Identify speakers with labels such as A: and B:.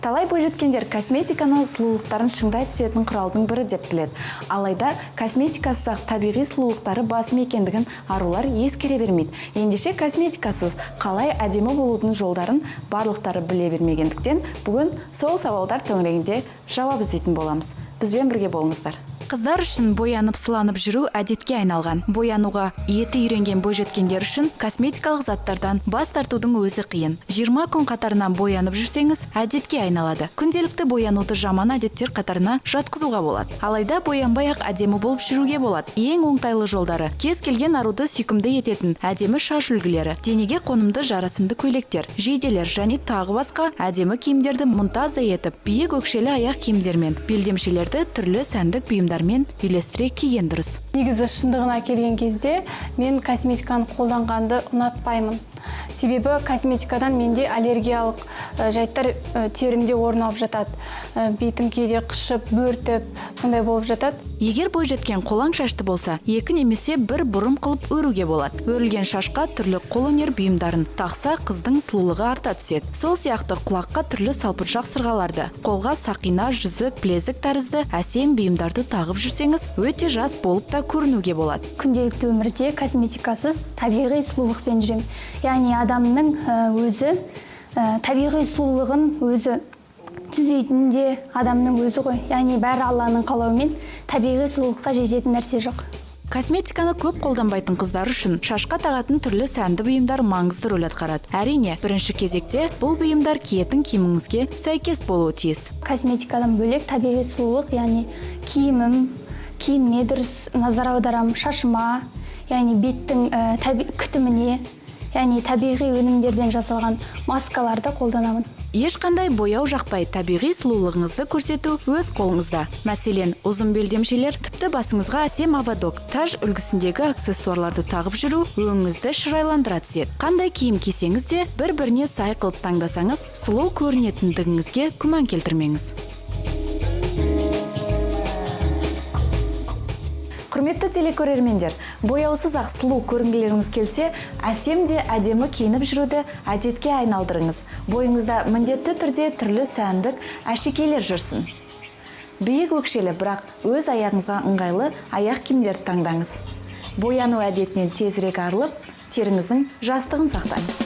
A: Талай бойжеткендер косметиканы сұлулықтарын шыңдай түсетін құралдың бірі деп біледі. Алайда косметикасыз табиғи сұлулықтары басым екендігін арулар ескере бермейді. Ендеше косметикасыз қалай әдемі болудың жолдарын барлықтары біле бермегендіктен бүгін сол сауалдар төңірегінде жауап іздейтін боламыз. Бізбен бірге болыңыздар. Қыздар үшін боянып сыланып жүру әдетке айналған. Боянуға еті үйренген бойжеткендер үшін косметикалық заттардан бас тартудың өзі қиын. 20 күн қатарынан боянып жүрсеңіз, әдетке айналады. Күнделікті боянуды жаман әдеттер қатарына жатқызуға болады. Алайда боянбай-ақ әдемі болып жүруге болады. Ең оңтайлы жолдары: кез келген аруды сүйкімді ететін әдемі шаш үлгілері, денеге қонымды жарасымды көйлектер, жейделер және тағы басқа әдемі киімдерді мұнтаздай етіп, биік өкшелі аяқ киімдермен, белдемшелерді түрлі сәндік бұйымдар мен үйлестіре киген дұрыс.
B: Негізі шындығына келген кезде мен косметиканы қолданғанды ұнатпаймын. Себебі косметикадан менде аллергиялық жайттар терімде орын алып жатады. Бетім кейде қышып, бөртіп, сондай болып жатады.
A: Егер бойжеткен қолаң шашты болса, екі немесе бір бұрым қылып өруге болады. Өрілген шашқа түрлі қолөнер бұйымдарын тақса, қыздың сұлулығы арта түседі. Сол сияқты құлаққа түрлі салпыршақ сырғаларды, қолға сақина, жүзік, білезік тәрізді әсем бұйымдарды тағып жүрсеңіз, өте жас болып та көрінуге болады.
C: Күнделікті өмірде косметикасыз табиғи сұлулықпен жүремін. Яғни адамның өзі табиғи сұлулығын өзі түзейтін де адамның өзі ғой. Яғни бәрі Алланың қалауымен, табиғи сұлулыққа жететін нәрсе жоқ.
A: Косметиканы көп қолданбайтын қыздар үшін шашқа тағатын түрлі сәнді бұйымдар маңызды рөл атқарады. Әрине, бірінші кезекте бұл бұйымдар киетін киіміңізге сәйкес болуы тиіс.
C: Косметикадан бөлек табиғи сұлулық, яғни киіміме дұрыс назар аударам, шашыма, яғни беттің күтіміне, яғни табиғи өнімдерден жасалған маскаларды қолданамын.
A: Ешқандай бояу жақпай табиғи сұлулығыңызды көрсету өз қолыңызда. Мәселен, ұзын белдемшелер, тіпті басыңызға әсем авадок, таж үлгісіндегі аксессуарларды тағып жүру өңіңізді шырайландыра түседі. Қандай киім кисеңіз де бір-біріне сай қылып таңдасаңыз, сұлу көрінетіндігіңізге күмән келтірмеңіз. Құрметті телекөрермендер, бояусыз ақ сұлу көрінгілеріңіз келсе, әсем де әдемі киініп жүруді әдетке айналдырыңыз. Бойыңызда міндетті түрде түрлі сәндік әшекейлер жүрсін. Биік өкшелі, бірақ өз аяғыңызға ыңғайлы аяқ киімдерді таңдаңыз. Бояну әдетінен тезірек арылып, теріңіздің жастығын сақтаңыз.